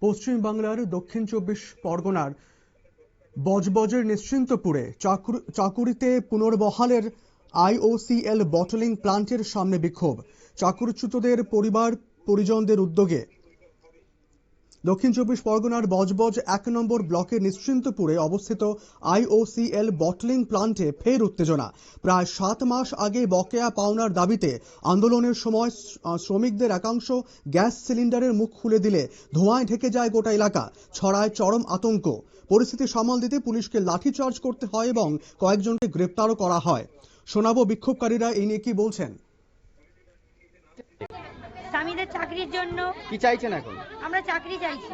পশ্চিম বাংলার দক্ষিণ 24 পরগনার বজবজের নিশ্চিন্তপুরে চাকুরিতে পুনর্বহালের IOCL বটলিং প্লান্টের সামনে বিক্ষোভ। চাকুরিচ্যুতদের পরিবার পরিজনদের উদ্যোগে দক্ষিণ 24 পরগনার বজবজ 1 নম্বর ব্লকের নিশ্চিন্তপুরে অবস্থিত IOCL বটলিং প্লান্টে ফের উত্তেজনা। প্রায় 7 মাস আগে বকেয়া পাওনার দাবিতে আন্দোলনের সময় শ্রমিকদের একাংশ গ্যাস সিলিন্ডারের মুখ খুলে দিলে ধোঁয়ায় ঢেকে যায় গোটা এলাকা। ছড়ায় চরম আতঙ্ক। পরিস্থিতি সামাল দিতে পুলিশকে লাঠিচার্জ করতে হয় এবং কয়েকজনকে গ্রেপ্তারও করা হয়। শোনাবো বিক্ষোভকারীরা এই নিয়ে কি বলছেন। স্বামীদের চাকরির জন্য কি চাইছেন এখন? আমরা চাকরি চাইছি।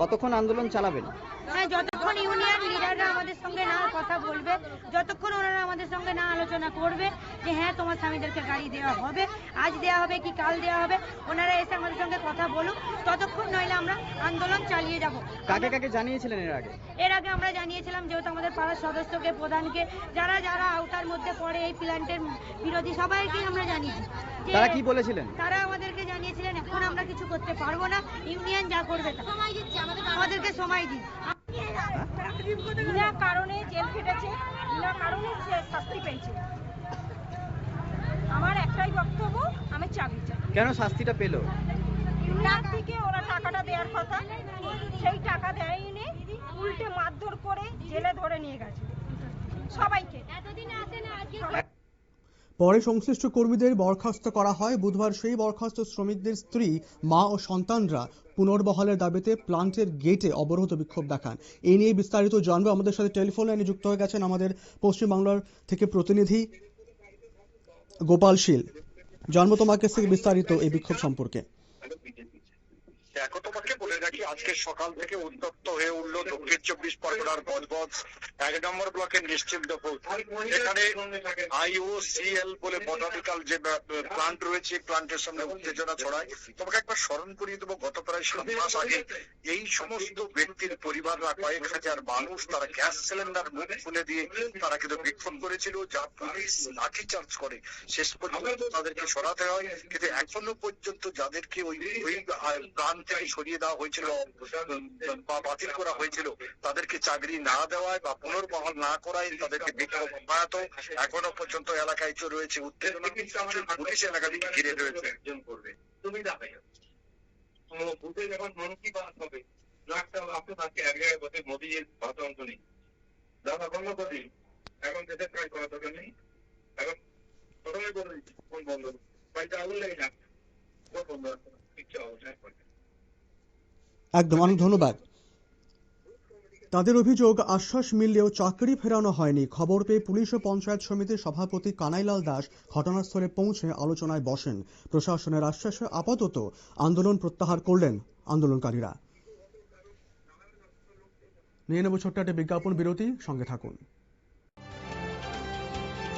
কতক্ষণ আন্দোলন চালাবেন? হ্যাঁ, যতক্ষণ ইউনিয়ন লিডাররা আমাদের সঙ্গে না কথা বলবে, যতক্ষণ ওনারা আমাদের সঙ্গে না আলোচনা করবে যে হ্যাঁ তোমার স্বামীদেরকে গাড়ি দেওয়া হবে, আজ দেওয়া হবে কি কাল দেওয়া হবে, ওনারা এসে আমাদের সঙ্গে কথা বলুক, ততক্ষণ নইলে আমরা আন্দোলন চালিয়ে যাব। কাকে কাকে জানিয়েছিলেন এর আগে? এর আগে আমরা জানিয়েছিলাম যেহেতু আমাদের পাড়ার সদস্যকে, প্রধানকে, যারা যারা আওতার মধ্যে পড়ে এই প্ল্যান্টের বিরোধী সবাইকেই আমরা জানিয়েছি। তারা কি বলেছিলেন? তারা আমাদেরকে জানিয়েছিলেন এখন আমরা কিছু করতে পারবো না, ইউনিয়ন যা করবে আমাদেরকে সময় দিন। বিনা কারণে জেল খেটেছে, বিনা কারণে শাস্তি পেয়েছে। আমার একটাই বক্তব্য, আমি চাকরি চাই। কেন শাস্তিটা পেল? ইউনিয়ন থেকে ওরা টাকাটা দেওয়ার কথা, সেই টাকা দেয়নি, উল্টে মারধর করে জেলে ধরে নিয়ে গেছে সবাইকে। পরে সংশ্লিষ্ট কর্মীদের বরখাস্ত করা হয়। বুধবার সেই বরখাস্ত শ্রমিকদের স্ত্রী, মা ও সন্তানরা পুনর্বহালের দাবিতে প্লান্টের গেটে অবরোধ বিক্ষোভ দেখান। এই নিয়ে বিস্তারিত জানবো। আমাদের সাথে টেলিফোন লাইনে যুক্ত হয়ে গেছেন আমাদের পশ্চিম বাংলার থেকে প্রতিনিধি গোপাল শীল। জানবো তোমার কাছ থেকে বিস্তারিত এই বিক্ষোভ সম্পর্কে। দেখো, তোমাকে বলে রাখি, আজকে সকাল থেকে উত্তপ্ত হয়ে উঠলো দক্ষিণ 24 পরগনার বজবজ 1 নম্বর ব্লকের নিশ্চিন্তপুর। এখানে IOCL বলে বটানিক্যাল যে প্লান্ট রয়েছে, প্লান্টের সামনে উত্তেজনা ছড়ায়। তোমাকে একবার স্মরণ করিয়ে দেবো, গত প্রায় 7 মাস আগে এই সমস্ত ব্যক্তির পরিবাররা, কয়েক হাজার মানুষ, তারা গ্যাস সিলিন্ডার মুখ খুলে দিয়ে তারা কিন্তু বিক্ষোভ করেছিল, যা পুলিশ লাঠিচার্জ করে শেষ পর্যন্ত তাদেরকে সরাতে হয়। কিন্তু এখনো পর্যন্ত যাদেরকে ওই প্লান্ট থেকে সরিয়ে দেওয়া হয়েছিল বা বাতিল করা হয়েছিল, তাদেরকে চাকরি না দেওয়ায় বা পুনর্বহাল না করায় তাদেরকে বিক্ষোভ অব্যাহত। এখনো পর্যন্ত এলাকায় রয়েছে উত্তেজনা, পুলিশ এলাকাটিকে ঘিরে রয়েছে। তুমি বুঝে যখন মন কি বাত হবে, মোদীজির ভাষণ নেই, দাদা বন্ধ করি, এখন দেশের কাজ করা দরকার নেই। এখন প্রথমে বলে দিচ্ছি কোন বন্ধ, বাড়িতে আগুন লেগে যাচ্ছে, কোন বন্ধ ইচ্ছা অবস্থায় করে। একদম, অনেক ধন্যবাদ। তাদের অভিযোগ, আশ্বাস মিললেও চাকরি ফেরানো হয়নি। খবর পেয়ে পুলিশ ও পঞ্চায়েত সমিতির সভাপতি কানাইলাল দাস ঘটনাস্থলে পৌঁছে আলোচনায় বসেন। প্রশাসনের আশ্বাসে আপাতত আন্দোলন প্রত্যাহার করলেন আন্দোলনকারীরা। নিয়ে নেব ছোট্ট একটা বিজ্ঞাপন বিরতি, সঙ্গে থাকুন।